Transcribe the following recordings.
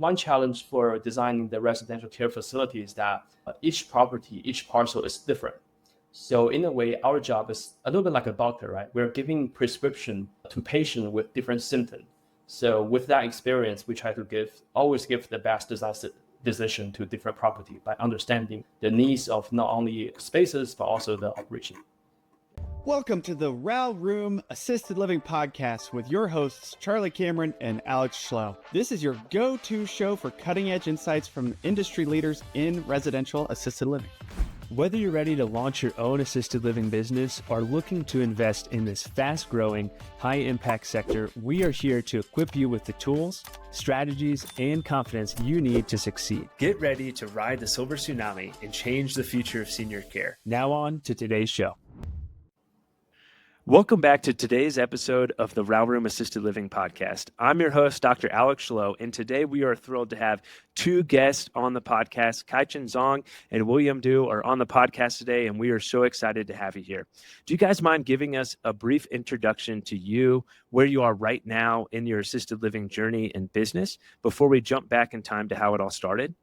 one challenge for designing the residential care facility is that each property, each parcel is different. So in a way, our job is a little bit like a doctor, right? We're giving prescription to patients with different symptoms. So with that experience, we try to always give the best design decision to different property by understanding the needs of not only spaces, but also the operation. Welcome to the RAL Room Assisted Living Podcast with your hosts, Charlie Cameron and Alex Schlow. This is your go-to show for cutting-edge insights from industry leaders in residential assisted living. Whether you're ready to launch your own assisted living business or looking to invest in this fast-growing, high-impact sector, we are here to equip you with the tools, strategies, and confidence you need to succeed. Get ready to ride the silver tsunami and change the future of senior care. Now on to today's show. Welcome back to today's episode of the RAL Room Assisted Living Podcast. I'm your host, Dr. Alex Schlow, and today we are thrilled to have two guests on the podcast. Kaicheng Zhuang and William Du are on the podcast today, and we are so excited to have you here. Do you guys mind giving us a brief introduction to you, where you are right now in your assisted living journey and business, before we jump back in time to how it all started?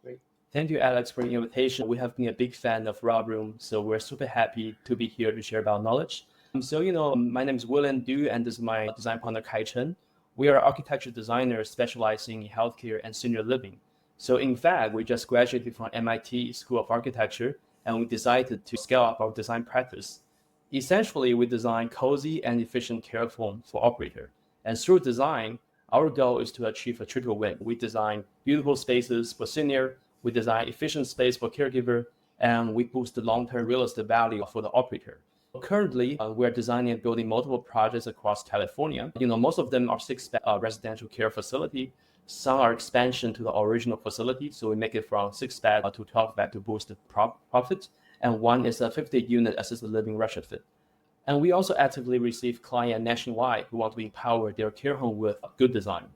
Great. Thank you, Alex, for the invitation. We have been a big fan of RAL Room, so we're super happy to be here to share about knowledge. So, my name is William Du, and this is my design partner, Kaicheng. We are architecture designers specializing in healthcare and senior living. So, in fact, we just graduated from MIT School of Architecture, and we decided to scale up our design practice. Essentially, we design cozy and efficient care home for operator. And through design, our goal is to achieve a triple win. We design beautiful spaces for senior, we design efficient space for caregiver, and we boost the long-term real estate value for the operator. Currently, we're designing and building multiple projects across California. Most of them are six-bed residential care facility. Some are expansion to the original facility, so we make it from 6-bed to 12-bed to boost the profit. And one is a 50-unit assisted living retrofit. And we also actively receive clients nationwide who want to empower their care home with good design.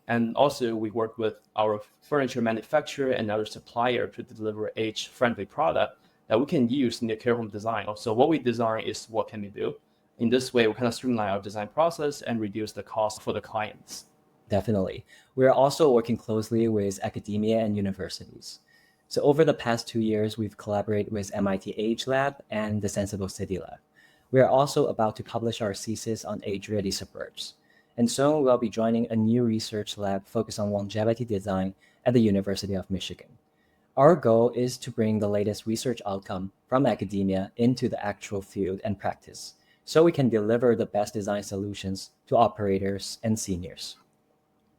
And also, we work with our furniture manufacturer and other supplier to deliver age-friendly product that we can use in the care home design. So what we design is what can we do. In this way, we kind of streamline our design process and reduce the cost for the clients. Definitely. We're also working closely with academia and universities. So over the past 2 years, we've collaborated with MIT Age Lab and the Sensible City Lab. We are also about to publish our thesis on age-ready suburbs. And soon we'll be joining a new research lab focused on longevity design at the University of Michigan. Our goal is to bring the latest research outcome from academia into the actual field and practice, so we can deliver the best design solutions to operators and seniors.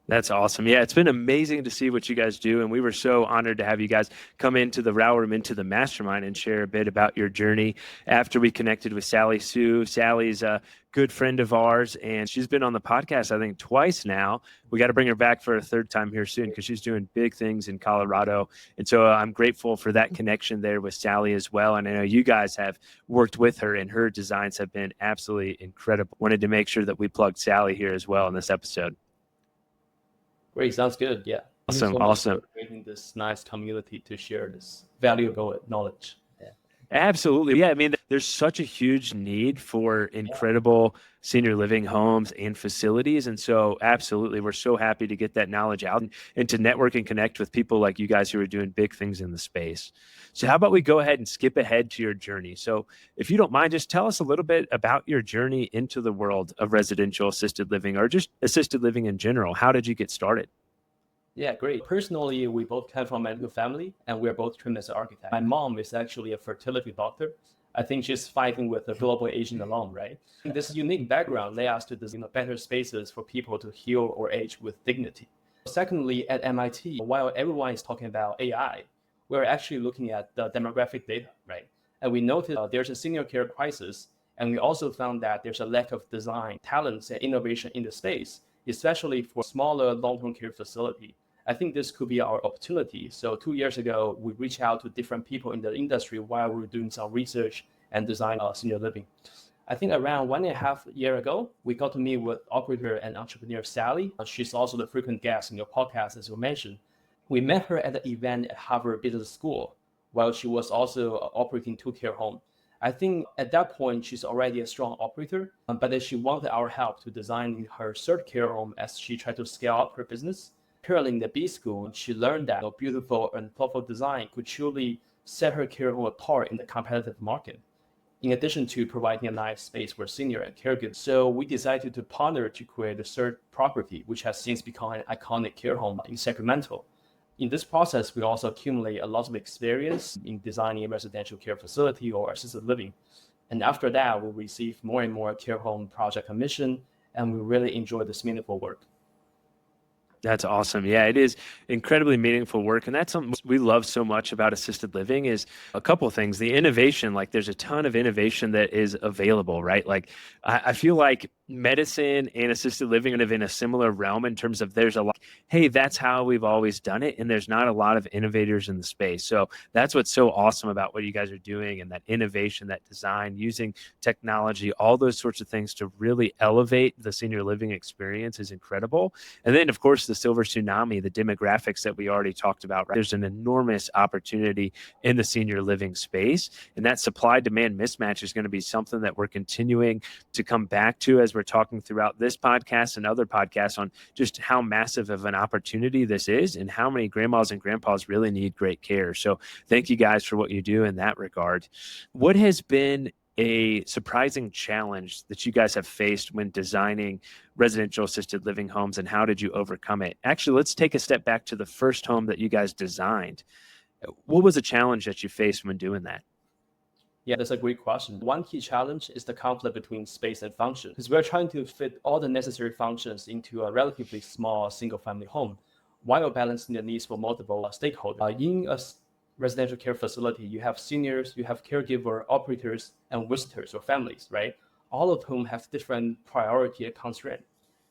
That's awesome. Yeah, it's been amazing to see what you guys do. And we were so honored to have you guys come into the RAL Room, into the mastermind, and share a bit about your journey after we connected with Sally Sue. Sally's a good friend of ours, and she's been on the podcast, I think, twice now. We got to bring her back for a third time here soon because she's doing big things in Colorado. And so I'm grateful for that connection there with Sally as well. And I know you guys have worked with her, and her designs have been absolutely incredible. Wanted to make sure that we plugged Sally here as well in this episode. Great, sounds good. Yeah. Awesome. Awesome. Creating this nice community to share this valuable knowledge. Absolutely. Yeah. I mean, there's such a huge need for incredible senior living homes and facilities. And so absolutely, we're so happy to get that knowledge out and to network and connect with people like you guys who are doing big things in the space. So how about we go ahead and skip ahead to your journey? So if you don't mind, just tell us a little bit about your journey into the world of residential assisted living or just assisted living in general. How did you get started? Yeah, great. Personally, we both come from a medical family, and we're both trained as architects. My mom is actually a fertility doctor. I think she's fighting with the global aging alone, right? And this unique background led us to design better spaces for people to heal or age with dignity. Secondly, at MIT, while everyone is talking about AI, we're actually looking at the demographic data, right? And we noticed there's a senior care crisis, and we also found that there's a lack of design, talents, and innovation in the space, especially for smaller long-term care facility. I think this could be our opportunity. So 2 years ago, we reached out to different people in the industry while we were doing some research and design senior living. I think around 1.5 years ago, we got to meet with operator and entrepreneur Sally. She's also the frequent guest in your podcast, as you mentioned. We met her at an event at Harvard Business School while she was also operating 2 care homes. I think at that point, she's already a strong operator, but she wanted our help to design her third care home as she tried to scale up her business. Currently in the B school, she learned that beautiful and thoughtful design could truly set her care home apart in the competitive market, in addition to providing a nice space for senior and caregivers. So we decided to partner to create a third property, which has since become an iconic care home in Sacramento. In this process, we also accumulate a lot of experience in designing a residential care facility or assisted living. And after that, we receive more and more care home project commission, and we really enjoy this meaningful work. That's awesome. Yeah, it is incredibly meaningful work. And that's something we love so much about assisted living is a couple of things. The innovation, like there's a ton of innovation that is available, right? Like I feel like medicine and assisted living are in a similar realm in terms of there's a lot, hey, that's how we've always done it. And there's not a lot of innovators in the space. So that's what's so awesome about what you guys are doing, and that innovation, that design, using technology, all those sorts of things to really elevate the senior living experience is incredible. And then, of course, the silver tsunami, the demographics that we already talked about, right? There's an enormous opportunity in the senior living space. And that supply demand mismatch is going to be something that we're continuing to come back to as we're talking throughout this podcast and other podcasts on just how massive of an opportunity this is and how many grandmas and grandpas really need great care. So thank you guys for what you do in that regard. What has been a surprising challenge that you guys have faced when designing residential assisted living homes, and how did you overcome it? Actually, let's take a step back to the first home that you guys designed. What was a challenge that you faced when doing that? Yeah, that's a great question. One key challenge is the conflict between space and function, because we're trying to fit all the necessary functions into a relatively small single-family home, while balancing the needs for multiple stakeholders. In a residential care facility, you have seniors, you have caregiver, operators, and visitors or families, right? All of whom have different priority and constraint.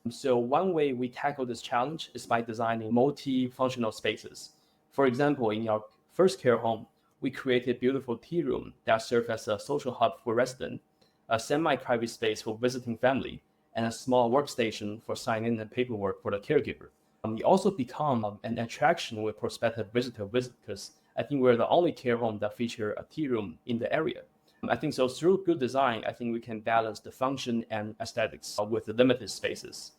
So one way we tackle this challenge is by designing multi-functional spaces. For example, in our first care home, we created a beautiful tea room that served as a social hub for residents, a semi-private space for visiting family, and a small workstation for signing and paperwork for the caregiver. We also become an attraction with prospective visitors, because I think we're the only care home that feature a tea room in the area. I think so through good design, I think we can balance the function and aesthetics with the limited spaces.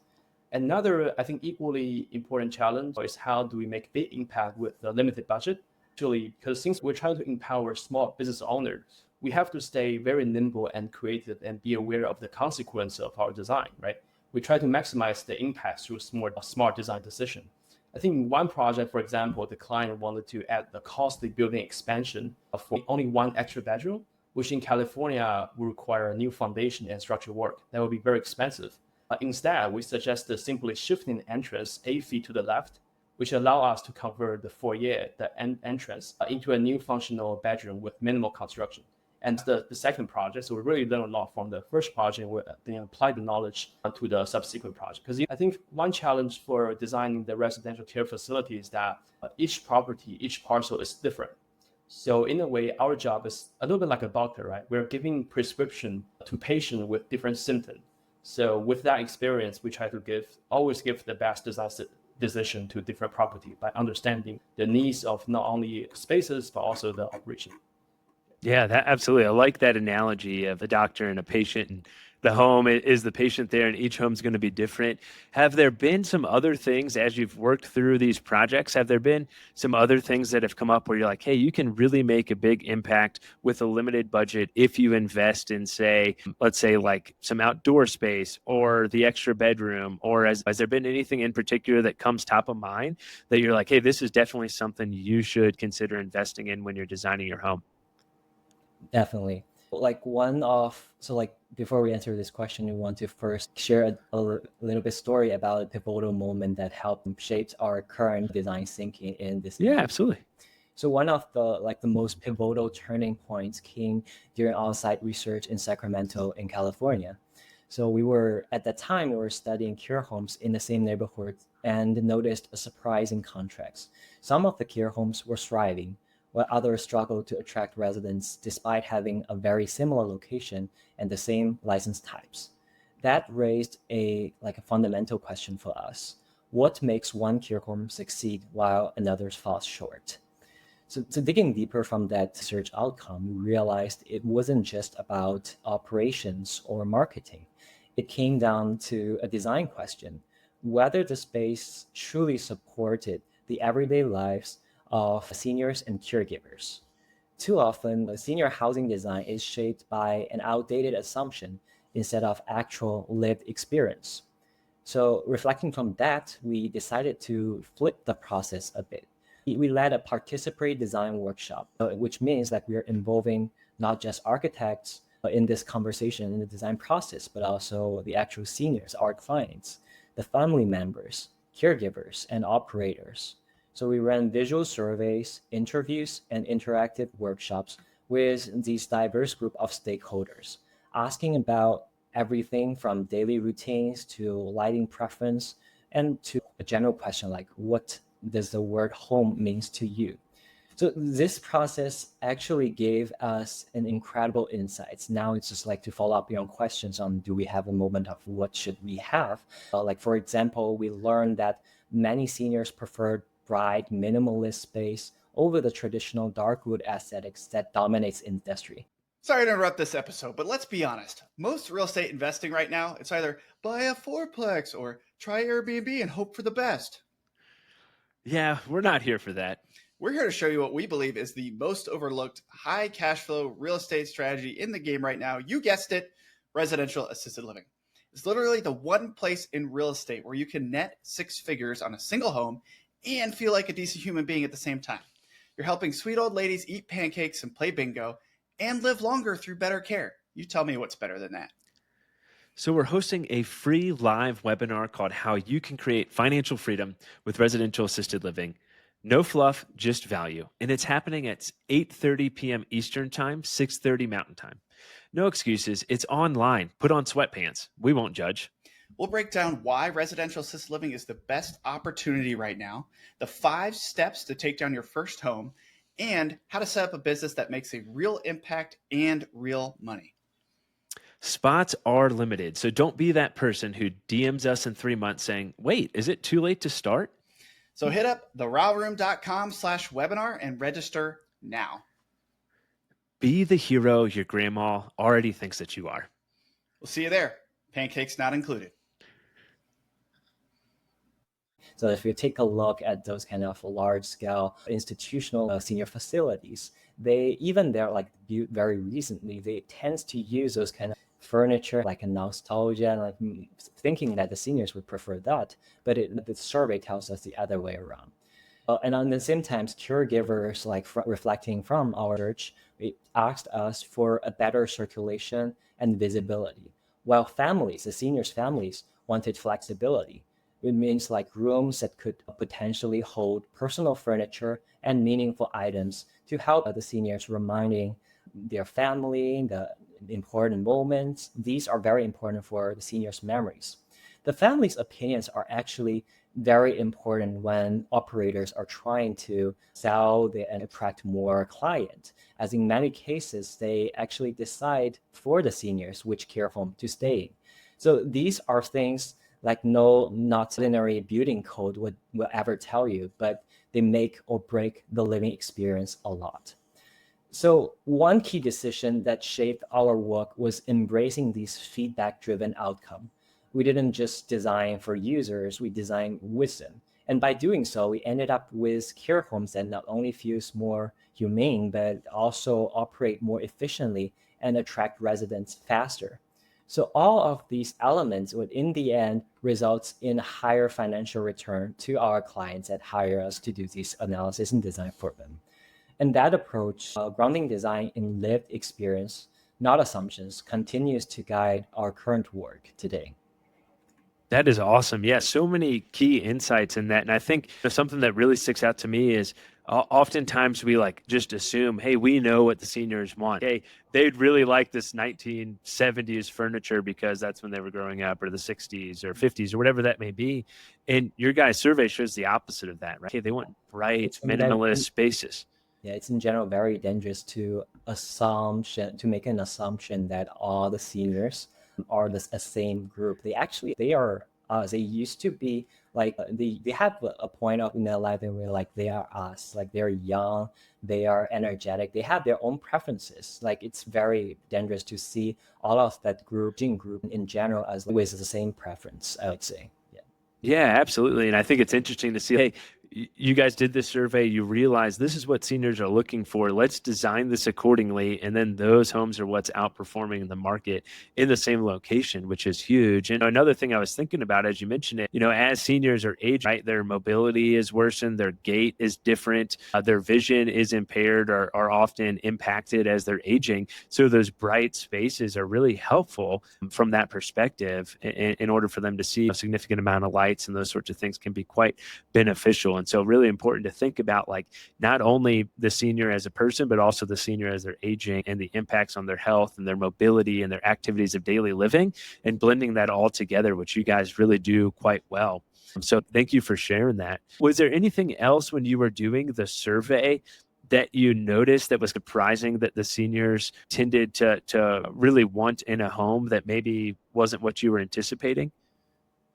Another, I think, equally important challenge is how do we make big impact with the limited budget? Actually, because since we're trying to empower small business owners, we have to stay very nimble and creative and be aware of the consequence of our design, right? We try to maximize the impact through smart design decision. I think one project, for example, the client wanted to add the costly building expansion for only one extra bedroom, which in California will require a new foundation and structural work. That would be very expensive. Instead, we suggested simply shifting the entrance 8 feet to the left, which allow us to convert the foyer, the entrance, into a new functional bedroom with minimal construction. And the second project, so we really learned a lot from the first project, we then applied the knowledge to the subsequent project. Because I think one challenge for designing the residential care facility is that each property, each parcel is different. So in a way, our job is a little bit like a doctor, right? We're giving prescription to patients with different symptoms. So with that experience, we try to always give the best design decision to different property by understanding the needs of not only spaces, but also the operation. Yeah, that absolutely. I like that analogy of a doctor and a patient, and the home is the patient there, and each home's going to be different. Have there been some other things as you've worked through these projects? Have there been some other things that have come up where you're like, hey, you can really make a big impact with a limited budget if you invest in, say, let's say like some outdoor space or the extra bedroom? Or has there been anything in particular that comes top of mind that you're like, hey, this is definitely something you should consider investing in when you're designing your home? Definitely. Before we answer this question, we want to first share a little bit story about a pivotal moment that helped shape our current design thinking in this. Yeah, absolutely. So one of the most pivotal turning points came during on-site research in Sacramento in California. So we were studying care homes in the same neighborhood and noticed a surprising contrast. Some of the care homes were thriving, while others struggled to attract residents despite having a very similar location and the same license types. That raised a fundamental question for us. What makes one care home succeed while another falls short? So digging deeper from that search outcome, we realized it wasn't just about operations or marketing. It came down to a design question. whether the space truly supported the everyday lives of seniors and caregivers. Too often, the senior housing design is shaped by an outdated assumption instead of actual lived experience. So, reflecting from that, we decided to flip the process a bit. We led a participatory design workshop, which means that we are involving not just architects in this conversation in the design process, but also the actual seniors, our clients, the family members, caregivers, and operators. So we ran visual surveys, interviews, and interactive workshops with these diverse group of stakeholders, asking about everything from daily routines to lighting preference and to a general question like what does the word home means to you? So this process actually gave us an incredible insights. Now it's just like to follow up on questions on do we have a moment of what should we have? Like for example, we learned that many seniors prefer bright minimalist space over the traditional dark wood aesthetics that dominates industry. Sorry to interrupt this episode, but let's be honest. Most real estate investing right now, it's either buy a fourplex or try Airbnb and hope for the best. Yeah, we're not here for that. We're here to show you what we believe is the most overlooked high cash flow real estate strategy in the game right now. You guessed it, residential assisted living. It's literally the one place in real estate where you can net six figures on a single home and feel like a decent human being at the same time. You're helping sweet old ladies eat pancakes and play bingo and live longer through better care. You tell me what's better than that. So we're hosting a free live webinar called How You Can Create Financial Freedom with Residential Assisted Living. No fluff, just value. And it's happening at 8:30 p.m. Eastern Time, 6:30 Mountain Time. No excuses. It's online. Put on sweatpants. We won't judge. We'll break down why residential assisted living is the best opportunity right now, the 5 steps to take down your first home, and how to set up a business that makes a real impact and real money. Spots are limited, so don't be that person who DMs us in 3 months saying, wait, is it too late to start? So hit up theralroom.com/webinar and register now. Be the hero your grandma already thinks that you are. We'll see you there. Pancakes not included. So if you take a look at those kind of large scale institutional senior facilities, they're like built very recently, they tend to use those kind of furniture like a nostalgia and like thinking that the seniors would prefer that, but the survey tells us the other way around. And at the same time, caregivers like reflecting from our research, it asked us for a better circulation and visibility, while families, the seniors' families, wanted flexibility. It means like rooms that could potentially hold personal furniture and meaningful items to help the seniors reminding their family the important moments. These are very important for the seniors' memories. The family's opinions are actually very important when operators are trying to sell and attract more clients, as in many cases, they actually decide for the seniors which care home to stay in. So these are things like not ordinary building code will ever tell you, but they make or break the living experience a lot. So one key decision that shaped our work was embracing these feedback-driven outcome. We didn't just design for users, we designed with them. And by doing so, we ended up with care homes that not only feels more humane, but also operate more efficiently and attract residents faster. So all of these elements would in the end results in higher financial return to our clients that hire us to do this analysis and design for them. And that approach, grounding design in lived experience, not assumptions, continues to guide our current work today. That is awesome. Yeah, so many key insights in that. And I think something that really sticks out to me is oftentimes we like just assume, hey, we know what the seniors want. Hey, they'd really like this 1970s furniture because that's when they were growing up, or the 60s or 50s or whatever that may be. And your guys' survey shows the opposite of that, right? Hey, they want bright, minimalist spaces. Yeah, it's in general very dangerous to make an assumption that all the seniors are the same group. They used to be like they have a point of in their life where like they are us, like they're young, they are energetic, they have their own preferences. Like it's very dangerous to see all of that gene group in general as with the same preference, I would say. Yeah, absolutely. And I think it's interesting to see, hey, you guys did this survey, you realize this is what seniors are looking for. Let's design this accordingly. And then those homes are what's outperforming the market in the same location, which is huge. And another thing I was thinking about as you mentioned it, as seniors are aging, right, their mobility is worsened, their gait is different, their vision is impaired or are often impacted as they're aging. So those bright spaces are really helpful from that perspective in order for them to see a significant amount of lights, and those sorts of things can be quite beneficial. And so really important to think about like not only the senior as a person, but also the senior as they're aging and the impacts on their health and their mobility and their activities of daily living, and blending that all together, which you guys really do quite well. So thank you for sharing that. Was there anything else when you were doing the survey that you noticed that was surprising that the seniors tended to really want in a home that maybe wasn't what you were anticipating?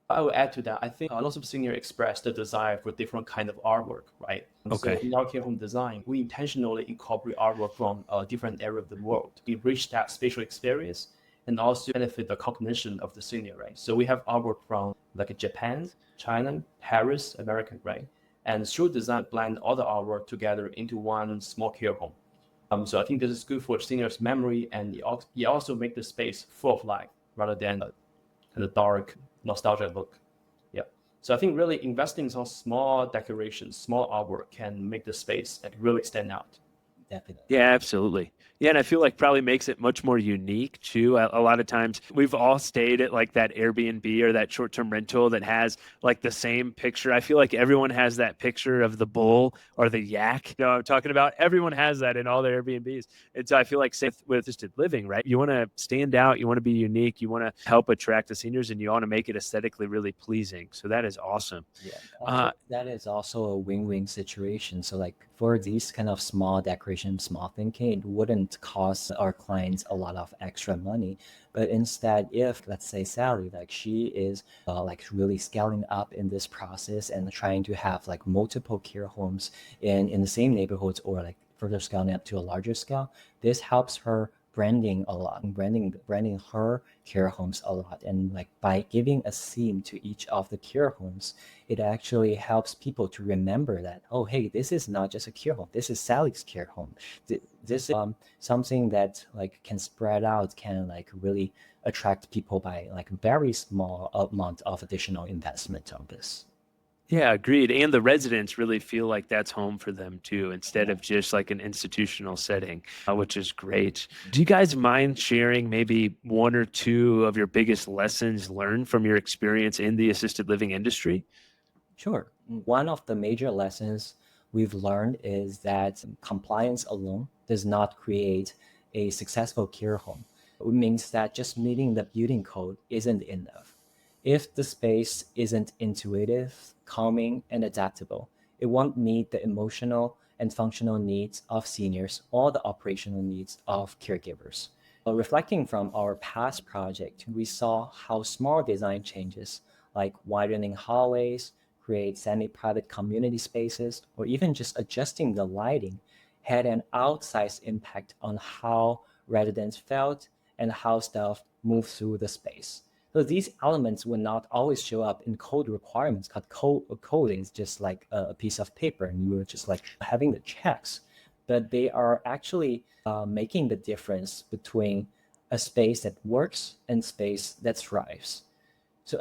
I will add to that. I think lots of seniors express the desire for different kind of artwork, right? So Okay. in our care home design, we intentionally incorporate artwork from a different area of the world. We enrich that spatial experience and also benefit the cognition of the senior, right? So we have artwork from like Japan, China, Paris, America, right? And through design, blend all the artwork together into one small care home. So I think this is good for seniors' memory, and it also make the space full of life rather than the dark nostalgia look. Yeah. So I think really investing in some small decorations, small artwork can make the space like really stand out. Definitely. Yeah, absolutely. Yeah, and I feel like probably makes it much more unique too. A lot of times we've all stayed at like that Airbnb or that short-term rental that has like the same picture. I feel like everyone has that picture of the bull or the yak. I'm talking about. Everyone has that in all their Airbnbs. And so I feel like same with assisted living, right? You want to stand out, you want to be unique, you want to help attract the seniors, and you want to make it aesthetically really pleasing. So that is awesome. Yeah, Uh, that is also a win-win situation. So, like for these kind of small decoration, small thinking, it wouldn't cost our clients a lot of extra money. But instead, if let's say Sally, like she is like really scaling up in this process and trying to have like multiple care homes in the same neighborhoods or like further scaling up to a larger scale, this helps her branding a lot, branding her care homes a lot. And like by giving a theme to each of the care homes, it actually helps people to remember that, oh, hey, this is not just a care home, this is Sally's care home. This is something that like can spread out, can like really attract people by like very small amount of additional investment on this. Yeah, agreed. And the residents really feel like that's home for them too, instead of just like an institutional setting, which is great. Do you guys mind sharing maybe one or two of your biggest lessons learned from your experience in the assisted living industry? Sure. One of the major lessons we've learned is that compliance alone does not create a successful care home. It means that just meeting the building code isn't enough. If the space isn't intuitive, calming, and adaptable, it won't meet the emotional and functional needs of seniors or the operational needs of caregivers. Reflecting from our past project, we saw how small design changes like widening hallways, create semi-private community spaces, or even just adjusting the lighting had an outsized impact on how residents felt and how stuff moved through the space. So these elements would not always show up in code requirements, because coding is just like a piece of paper and you were just like having the checks, but they are actually making the difference between a space that works and space that thrives. So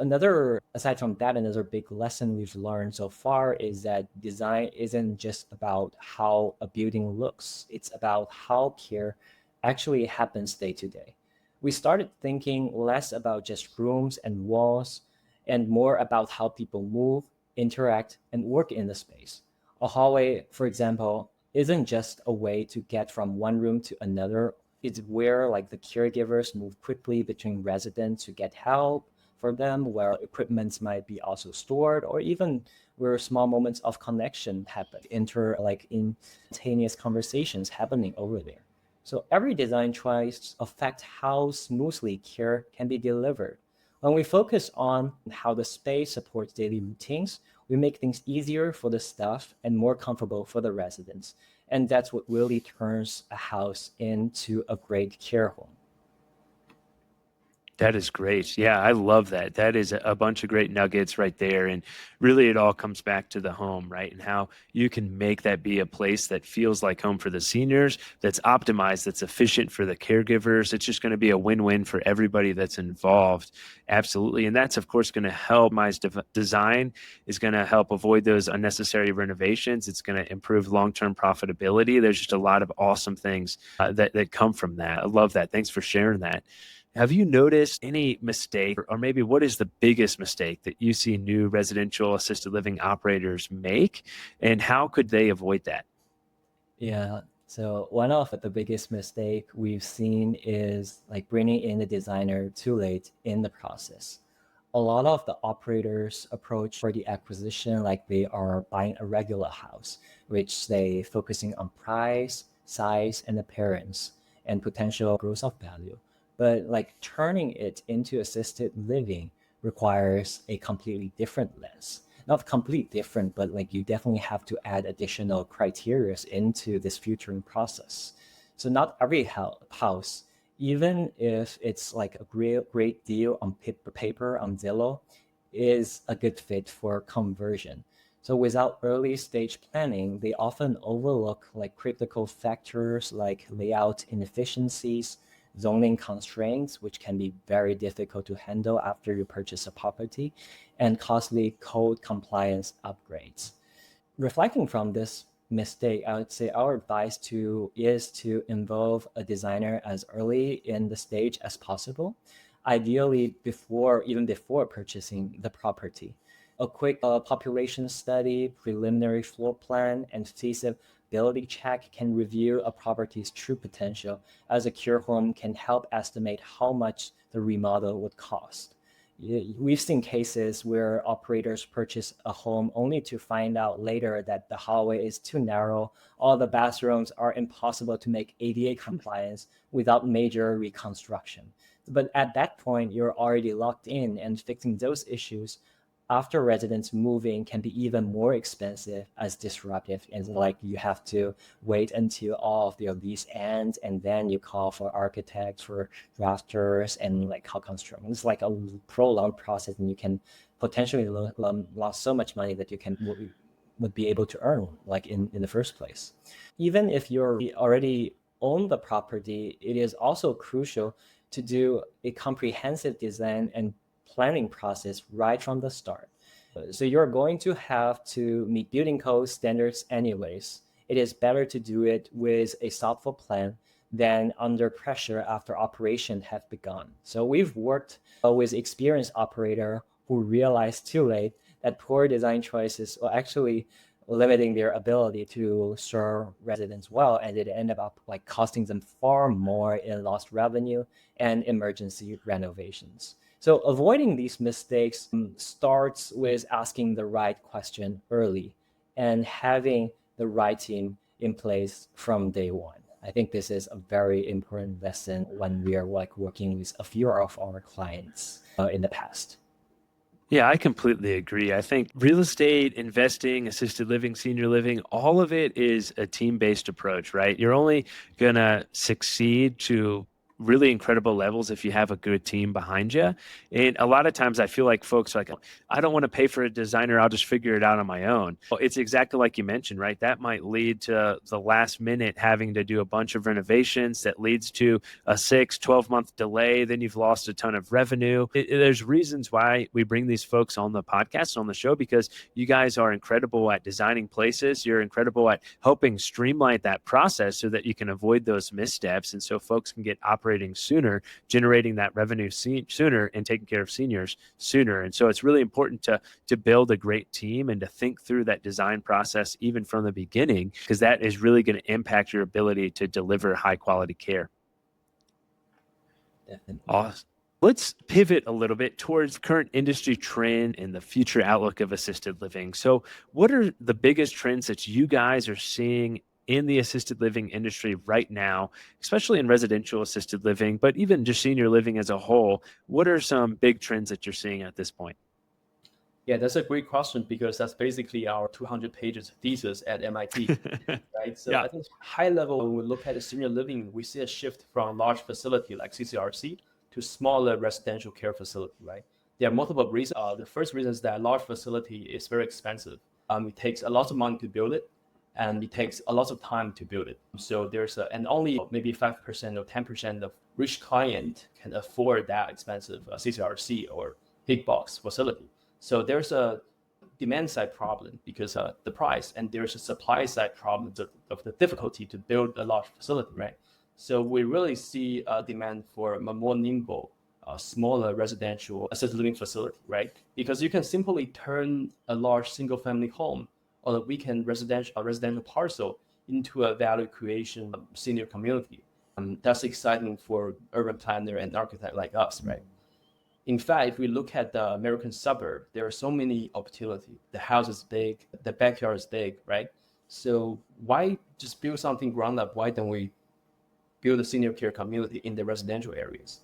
aside from that, another big lesson we've learned so far is that design isn't just about how a building looks. It's about how care actually happens day to day. We started thinking less about just rooms and walls and more about how people move, interact, and work in the space. A hallway, for example, isn't just a way to get from one room to another. It's where like the caregivers move quickly between residents to get help for them, where equipments might be also stored, or even where small moments of connection happen, instantaneous conversations happening over there. So every design tries to affect how smoothly care can be delivered. When we focus on how the space supports daily routines, we make things easier for the staff and more comfortable for the residents. And that's what really turns a house into a great care home. That is great. Yeah, I love that. That is a bunch of great nuggets right there. And really, it all comes back to the home, right? And how you can make that be a place that feels like home for the seniors, that's optimized, that's efficient for the caregivers. It's just going to be a win-win for everybody that's involved. Absolutely. And that's, of course, going to help my design, is going to help avoid those unnecessary renovations. It's going to improve long-term profitability. There's just a lot of awesome things that come from that. I love that. Thanks for sharing that. Have you noticed any mistake, or maybe what is the biggest mistake that you see new residential assisted living operators make, and how could they avoid that? Yeah. So one of the biggest mistake we've seen is like bringing in the designer too late in the process. A lot of the operators approach for the acquisition like they are buying a regular house, which they focusing on price, size, and appearance, and potential growth of value. But like turning it into assisted living requires a completely different lens. Not completely different, but like you definitely have to add additional criteria into this filtering process. So not every house, even if it's like a great deal on paper on Zillow, is a good fit for conversion. So without early stage planning, they often overlook like critical factors like layout inefficiencies, zoning constraints, which can be very difficult to handle after you purchase a property, and costly code compliance upgrades. Reflecting from this mistake, I would say our advice is to involve a designer as early in the stage as possible, ideally even before purchasing the property. A quick population study, preliminary floor plan, and feasibility check can reveal a property's true potential, as a cure home can help estimate how much the remodel would cost. We've seen cases where operators purchase a home only to find out later that the hallway is too narrow, all the bathrooms are impossible to make ADA compliance without major reconstruction. But at that point, you're already locked in, and fixing those issues after residents moving can be even more expensive as disruptive, and like you have to wait until all of the lease ends, and then you call for architects, for drafters, and like how construction. It's like a prolonged process, and you can potentially lose so much money that you would be able to earn like in the first place. Even if you're already own the property, it is also crucial to do a comprehensive design and planning process right from the start. So you're going to have to meet building code standards anyways. It is better to do it with a thoughtful plan than under pressure after operation have begun. So we've worked with experienced operator who realized too late that poor design choices are actually limiting their ability to serve residents well, and it ended up like costing them far more in lost revenue and emergency renovations. So avoiding these mistakes starts with asking the right question early and having the right team in place from day one. I think this is a very important lesson when we are like working with a few of our clients in the past. Yeah, I completely agree. I think real estate, investing, assisted living, senior living, all of it is a team-based approach, right? You're only going to succeed to really incredible levels if you have a good team behind you. And a lot of times I feel like folks are like, I don't want to pay for a designer. I'll just figure it out on my own. Well, it's exactly like you mentioned, right? That might lead to the last minute having to do a bunch of renovations that leads to a 12-month delay. Then you've lost a ton of revenue. There's reasons why we bring these folks on the podcast, on the show, because you guys are incredible at designing places. You're incredible at helping streamline that process so that you can avoid those missteps. And so folks can get operating sooner, generating that revenue sooner, and taking care of seniors sooner. And so it's really important to build a great team and to think through that design process even from the beginning, because that is really going to impact your ability to deliver high quality care. Definitely. Awesome. Let's pivot a little bit towards current industry trend and the future outlook of assisted living. So what are the biggest trends that you guys are seeing in the assisted living industry right now, especially in residential assisted living, but even just senior living as a whole? What are some big trends that you're seeing at this point? Yeah, that's a great question because that's basically our 200 pages thesis at MIT, right? So Yeah. I think high level, when we look at the senior living, we see a shift from large facility like CCRC to smaller residential care facility, right? There are multiple reasons. The first reason is that large facility is very expensive. It takes a lot of money to build it, and it takes a lot of time to build it. So and only maybe 5% or 10% of rich client can afford that expensive CCRC or big box facility. So there's a demand side problem because the price, and there's a supply side problem of the difficulty to build a large facility, right? So we really see a demand for a more nimble, smaller residential assisted living facility, right? Because you can simply turn a large single family home or a weekend residential parcel into a value creation senior community. That's exciting for urban planner and architect like us, right? In fact, if we look at the American suburb, there are so many opportunities. The house is big, the backyard is big, right? So why just build something ground up? Why don't we build a senior care community in the residential areas?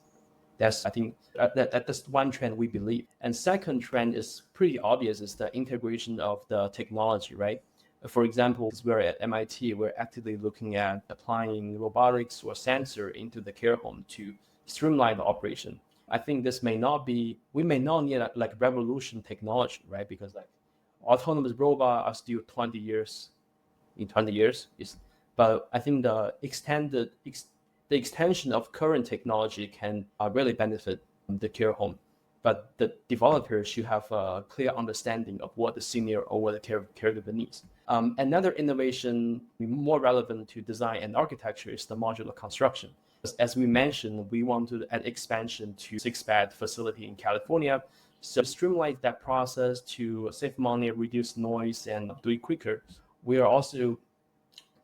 I think that's one trend we believe. And second trend is pretty obvious, is the integration of the technology, right? For example, we're at MIT, we're actively looking at applying robotics or sensor into the care home to streamline the operation. I think we may not need like revolution technology, right? Because like autonomous robots are still 20 years, but I think the extension of current technology can really benefit the care home. But the developers should have a clear understanding of what the senior or what the caregiver needs. Another innovation more relevant to design and architecture is the modular construction. As we mentioned, we want to add expansion to 6-bed facility in California. So streamline that process to save money, reduce noise, and do it quicker. We are also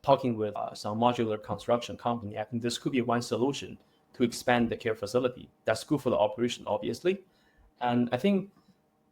talking with some modular construction company. I think this could be one solution to expand the care facility. That's good for the operation, obviously. And I think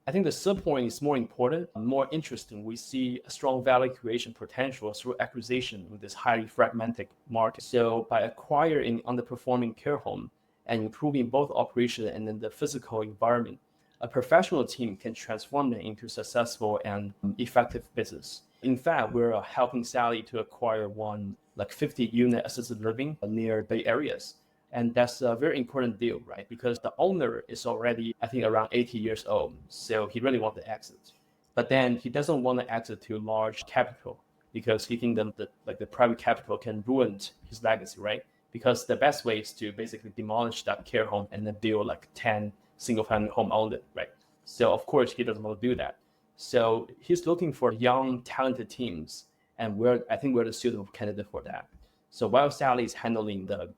the third point is more important, more interesting. We see a strong value creation potential through acquisition in this highly fragmented market. So by acquiring underperforming care home and improving both operation and then the physical environment, a professional team can transform them into successful and effective business. In fact, we're helping Sally to acquire one like 50-unit assisted living near Bay Areas. And that's a very important deal, right? Because the owner is already, I think, around 80 years old. So he really wants to exit. But then he doesn't want to exit to large capital because he thinks that the private capital can ruin his legacy, right? Because the best way is to basically demolish that care home and then build like 10 single-family home on it, right? So of course he doesn't want to do that. So he's looking for young, talented teams, and I think we're the suitable candidate for that. So while Sally is handling the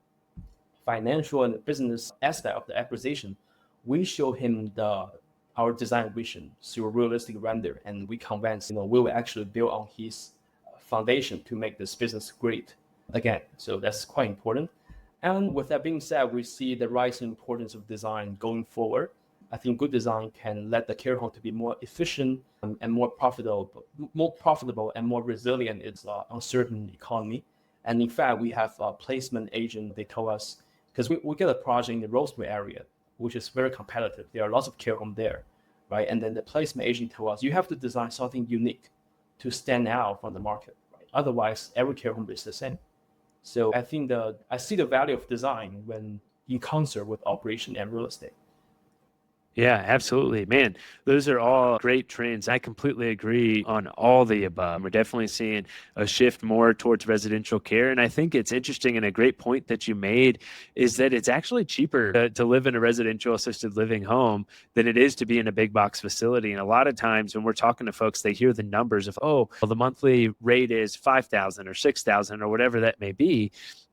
financial and business aspect of the acquisition, we show him our design vision through a realistic render, and we convince we will actually build on his foundation to make this business great again. So that's quite important. And with that being said, we see the rising importance of design going forward. I think good design can let the care home to be more efficient and more profitable and more resilient in its uncertain economy. And in fact, we have a placement agent. They told us, because we get a project in the Rosemary area, which is very competitive. There are lots of care home there, right? And then the placement agent told us, you have to design something unique to stand out from the market, right? Otherwise, every care home is the same. So I think I see the value of design when in concert with operation and real estate. Yeah, absolutely. Man, those are all great trends. I completely agree on all the above. We're definitely seeing a shift more towards residential care. And I think it's interesting, and a great point that you made is that it's actually cheaper to live in a residential assisted living home than it is to be in a big box facility. And a lot of times when we're talking to folks, they hear the numbers of, oh, well, the monthly rate is $5,000 or $6,000 or whatever that may be.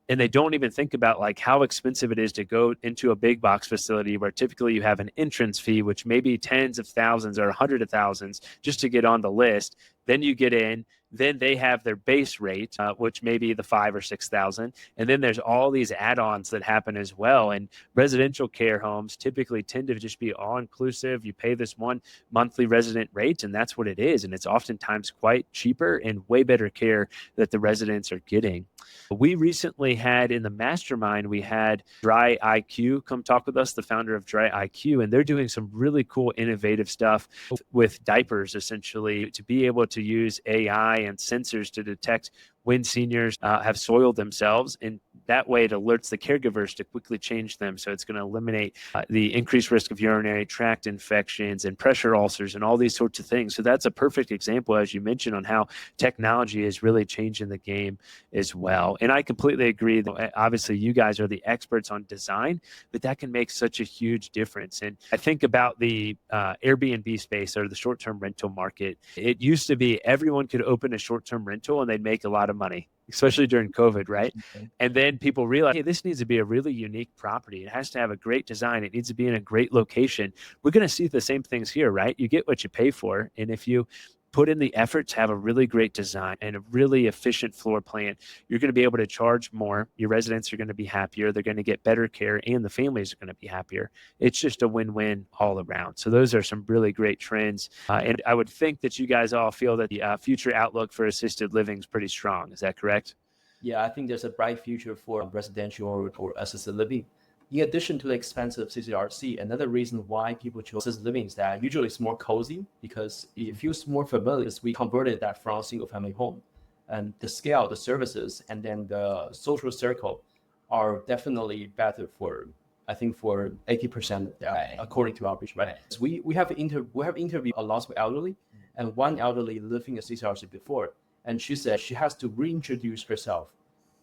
And they don't even think about like how expensive it is to go into a big box facility where typically you have an entrance fee, which may be tens of thousands or hundreds of thousands just to get on the list. Then you get in, then they have their base rate, which may be the 5,000 or 6,000. And then there's all these add-ons that happen as well. And residential care homes typically tend to just be all inclusive. You pay this one monthly resident rate, and that's what it is. And it's oftentimes quite cheaper and way better care that the residents are getting. We recently had in the mastermind, we had Dry IQ come talk with us, the founder of Dry IQ, and they're doing some really cool, innovative stuff with diapers, essentially, to be able to use AI and sensors to detect when seniors have soiled themselves and That way it alerts the caregivers to quickly change them. So it's going to eliminate the increased risk of urinary tract infections and pressure ulcers and all these sorts of things. So that's a perfect example, as you mentioned, on how technology is really changing the game as well. And I completely agree that obviously you guys are the experts on design, but that can make such a huge difference. And I think about the Airbnb space or the short-term rental market. It used to be everyone could open a short-term rental and they'd make a lot of money, especially during COVID, right? And then people realize, hey, this needs to be a really unique property. It has to have a great design. It needs to be in a great location. We're going to see the same things here, right? You get what you pay for. And if you put in the effort to have a really great design and a really efficient floor plan, you're going to be able to charge more. Your residents are going to be happier. They're going to get better care, and the families are going to be happier. It's just a win-win all around. So those are some really great trends. And I would think that you guys all feel that the future outlook for assisted living is pretty strong. Is that correct? Yeah, I think there's a bright future for residential or assisted living. In addition to the expensive CCRC, another reason why people choose assisted living is that usually it's more cozy because it feels more familiar because we converted that from a single family home. And the scale, the services, and then the social circle are definitely better for, I think, for 80%, according to average, right? So we have interviewed a lot of elderly, and one elderly living in CCRC before, and she said she has to reintroduce herself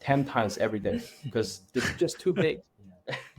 10 times every day because it's just too big.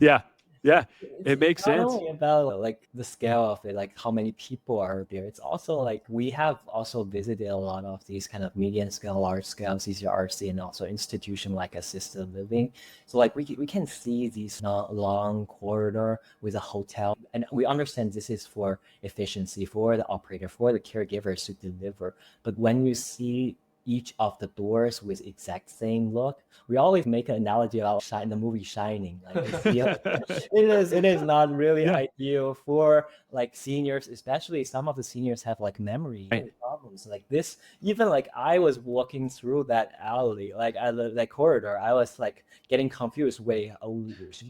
Yeah. Yeah. It's It makes not sense. only about like the scale of it, like how many people are there. It's also like we have also visited a lot of these kind of medium scale, large scale CCRC and also institution like assisted living. So like we can see these long corridor with a hotel, and we understand this is for efficiency for the operator, for the caregivers to deliver. But when you see each of the doors with exact same look, we always make an analogy about the movie Shining. Like it is not really Yeah. ideal for like seniors, especially some of the seniors have like memory Right. problems like this. Even like I was walking through that alley, like that corridor, I was like getting confused. Wait,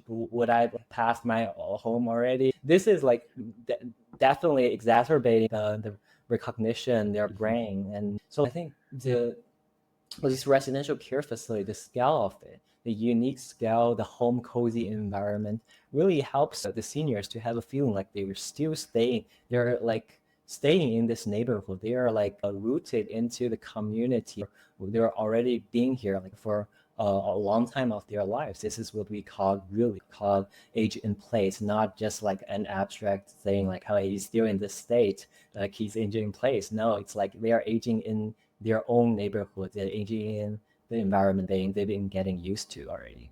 would I pass my home already? This is like definitely exacerbating the recognition, their brain. And so I think this residential care facility, the scale of it, the unique scale, the home cozy environment really helps the seniors to have a feeling like they were still staying. They're like staying in this neighborhood. They are like rooted into the community. They're already being here like for a long time of their lives. This is what we really call age in place, not just like an abstract thing like, oh, he's still in this state, like he's aging in place. No, it's like they are aging in their own neighborhood. They're aging in the environment they've been getting used to already.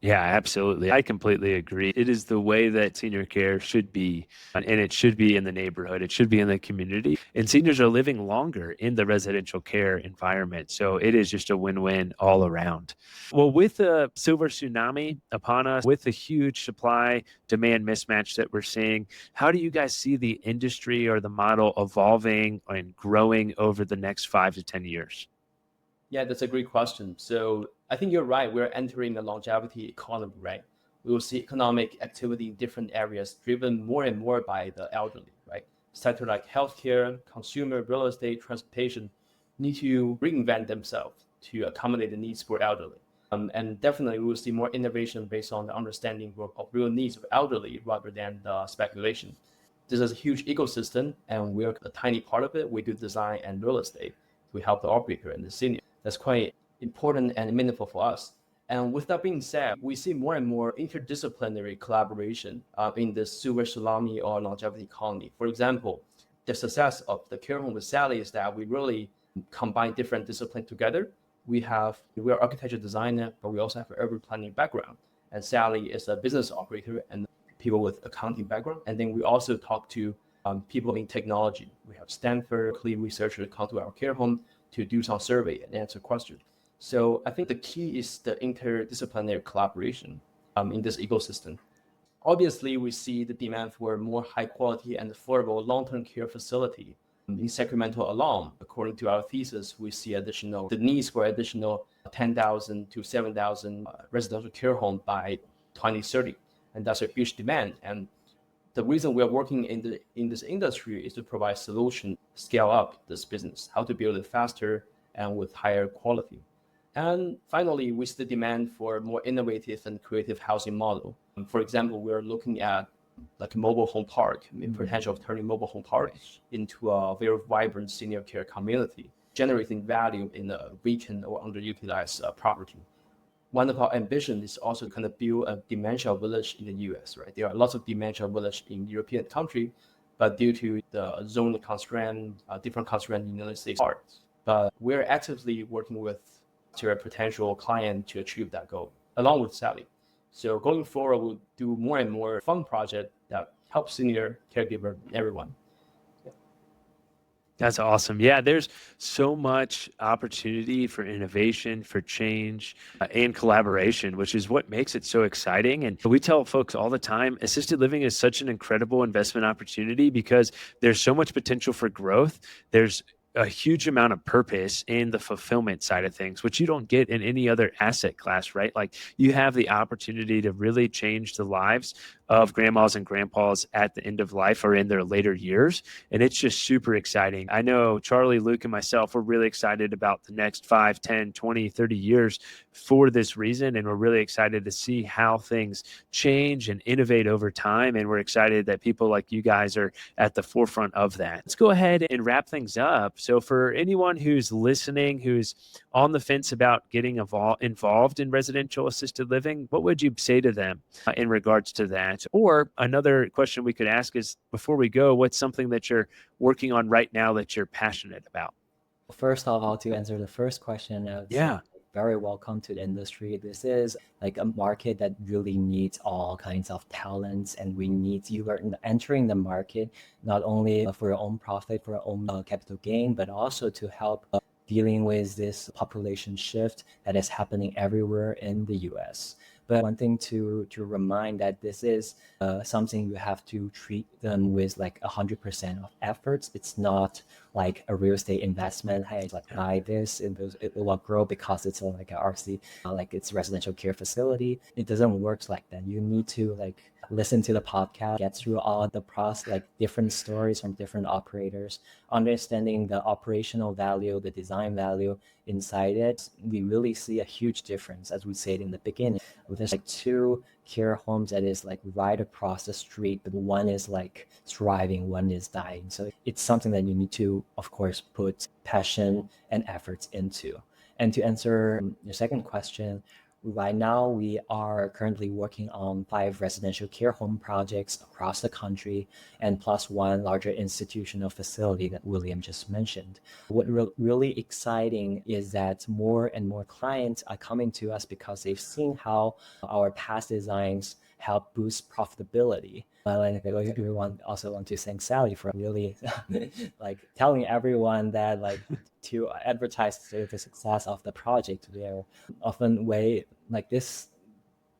Yeah, absolutely. I completely agree. It is the way that senior care should be, and it should be in the neighborhood. It should be in the community. And seniors are living longer in the residential care environment. So it is just a win-win all around. Well, with the silver tsunami upon us, with the huge supply demand mismatch that we're seeing, how do you guys see the industry or the model evolving and growing over the next 5 to 10 years? Yeah, that's a great question. So I think you're right. We're entering the longevity economy, right? We will see economic activity in different areas driven more and more by the elderly, right? Sectors like healthcare, consumer, real estate, transportation need to reinvent themselves to accommodate the needs for elderly. And definitely we will see more innovation based on the understanding of real needs of elderly rather than the speculation. This is a huge ecosystem and we're a tiny part of it. We do design and real estate to help the operator and the senior. That's quite important and meaningful for us. And with that being said, we see more and more interdisciplinary collaboration in the silver tsunami or longevity economy. For example, the success of the care home with Sally is that we really combine different disciplines together. We're architecture designer, but we also have an urban planning background. And Sally is a business operator and people with accounting background. And then we also talk to people in technology. We have Stanford researchers come to our care home to do some survey and answer questions. So I think the key is the interdisciplinary collaboration in this ecosystem. Obviously, we see the demand for more high quality and affordable long-term care facility in Sacramento alone. According to our thesis, we see the needs for additional 10,000 to 7,000 residential care homes by 2030. And that's a huge demand. And the reason we're working in this industry is to provide solution, scale up this business, how to build it faster and with higher quality. And finally, with the demand for more innovative and creative housing model. For example, we're looking at like a mobile home park, potential of turning mobile home parks into a very vibrant senior care community, generating value in a vacant or underutilized property. One of our ambitions is also kind of build a dementia village in the US, right? There are lots of dementia village in European country, but due to the zone constraint, different constraint in the United States parts. But we're actively working with a potential client to achieve that goal, along with Sally. So going forward, we'll do more and more fun project that help senior caregiver, everyone. That's awesome. Yeah, there's so much opportunity for innovation, for change, and collaboration, which is what makes it so exciting. And we tell folks all the time, assisted living is such an incredible investment opportunity because there's so much potential for growth. There's a huge amount of purpose in the fulfillment side of things, which you don't get in any other asset class, right? Like you have the opportunity to really change the lives of grandmas and grandpas at the end of life or in their later years. And it's just super exciting. I know Charlie, Luke, and myself, we're really excited about the next 5, 10, 20, 30 years for this reason. And we're really excited to see how things change and innovate over time. And we're excited that people like you guys are at the forefront of that. Let's go ahead and wrap things up. So for anyone who's listening, who's on the fence about getting involved in residential assisted living, what would you say to them in regards to that? Or another question we could ask is, before we go, what's something that you're working on right now that you're passionate about? First of all, to answer the first question, very welcome to the industry. This is like a market that really needs all kinds of talents, and you are entering the market not only for your own profit, for your own capital gain, but also to help dealing with this population shift that is happening everywhere in the US. But one thing to remind that this is something you have to treat them with like 100% of efforts. It's not like a real estate investment. Hey, it's like buy this, it will grow because it's like a RC, like it's residential care facility. It doesn't work like that. You need to like listen to the podcast, get through all the process, like different stories from different operators, understanding the operational value, the design value inside it. We really see a huge difference, as we said in the beginning. There's like 2 care homes that is like right across the street, but one is like thriving, one is dying. So it's something that you need to, of course, put passion and efforts into. And to answer your second question, right now we are currently working on 5 residential care home projects across the country, and plus 1 larger institutional facility that William just mentioned. What really exciting is that more and more clients are coming to us because they've seen how our past designs help boost profitability. We also want to thank Sally for really like telling everyone that like to advertise the success of the project. They're often way like this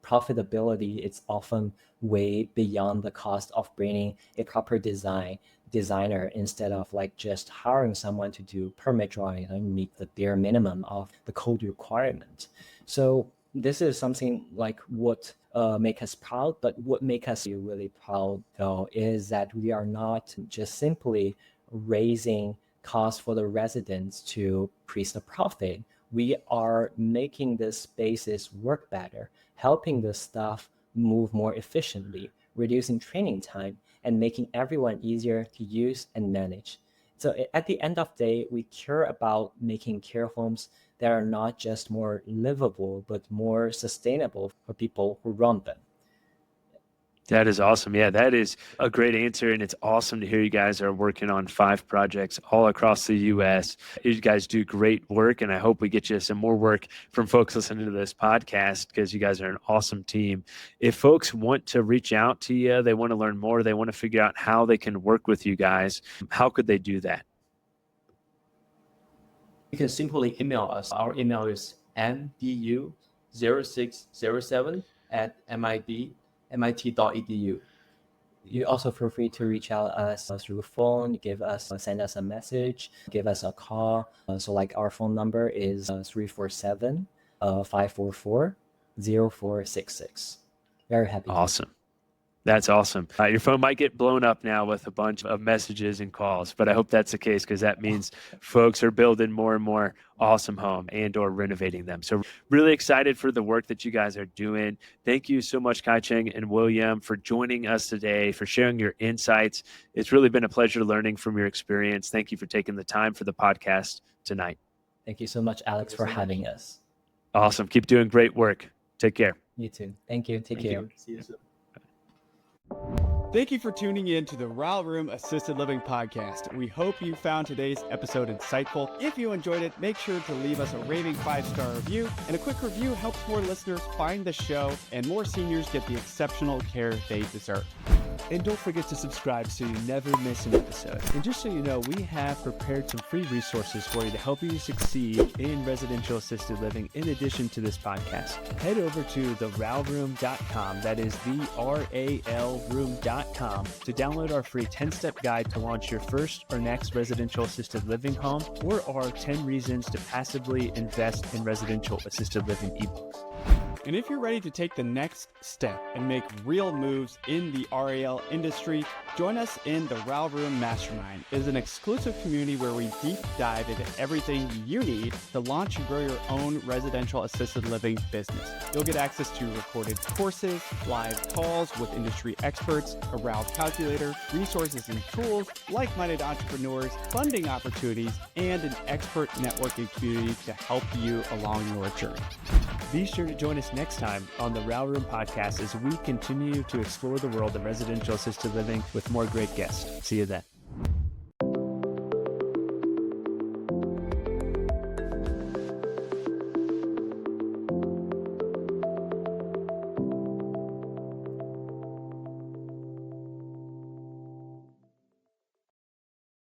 profitability. It's often way beyond the cost of bringing a proper designer instead of like just hiring someone to do permit drawing and meet the bare minimum of the code requirement. So this is something like what make us proud, but what make us really proud though is that we are not just simply raising costs for the residents to increase the profit. We are making the spaces work better, helping the staff move more efficiently, reducing training time, and making everyone easier to use and manage. So at the end of the day, we care about making care homes that are not just more livable, but more sustainable for people who run them. That is awesome. Yeah, that is a great answer. And it's awesome to hear you guys are working on 5 projects all across the U.S. You guys do great work. And I hope we get you some more work from folks listening to this podcast, because you guys are an awesome team. If folks want to reach out to you, they want to learn more, they want to figure out how they can work with you guys, how could they do that? You can simply email us. Our email is mdu0607@mit.edu. You also feel free to reach out us through phone, send us a message, give us a call. So like our phone number is 347-544-0466. Very happy. Awesome. That's awesome. Your phone might get blown up now with a bunch of messages and calls, but I hope that's the case because that means folks are building more and more awesome home and or renovating them. So really excited for the work that you guys are doing. Thank you so much, Kaicheng and William, for joining us today, for sharing your insights. It's really been a pleasure learning from your experience. Thank you for taking the time for the podcast tonight. Thank you so much, Alex, for having us. Awesome. Keep doing great work. Take care. You too. Thank you. Take care. See you soon. Thank you for tuning in to the RAL Room Assisted Living Podcast. We hope you found today's episode insightful. If you enjoyed it, make sure to leave us a raving 5-star review. And a quick review helps more listeners find the show and more seniors get the exceptional care they deserve. And don't forget to subscribe so you never miss an episode. And just so you know, we have prepared some free resources for you to help you succeed in residential assisted living in addition to this podcast. Head over to theralroom.com, that is the RAL Room.com, to download our free 10-step guide to launch your first or next residential assisted living home, or our 10 reasons to passively invest in residential assisted living ebooks. And if you're ready to take the next step and make real moves in the RAL industry, join us in the RAL Room Mastermind. It is an exclusive community where we deep dive into everything you need to launch and grow your own residential assisted living business. You'll get access to recorded courses, live calls with industry experts, a RAL calculator, resources and tools, like-minded entrepreneurs, funding opportunities, and an expert networking community to help you along your journey. Be sure to join us next time on the RAL Room Podcast as we continue to explore the world of residential assisted living with more great guests. See you then.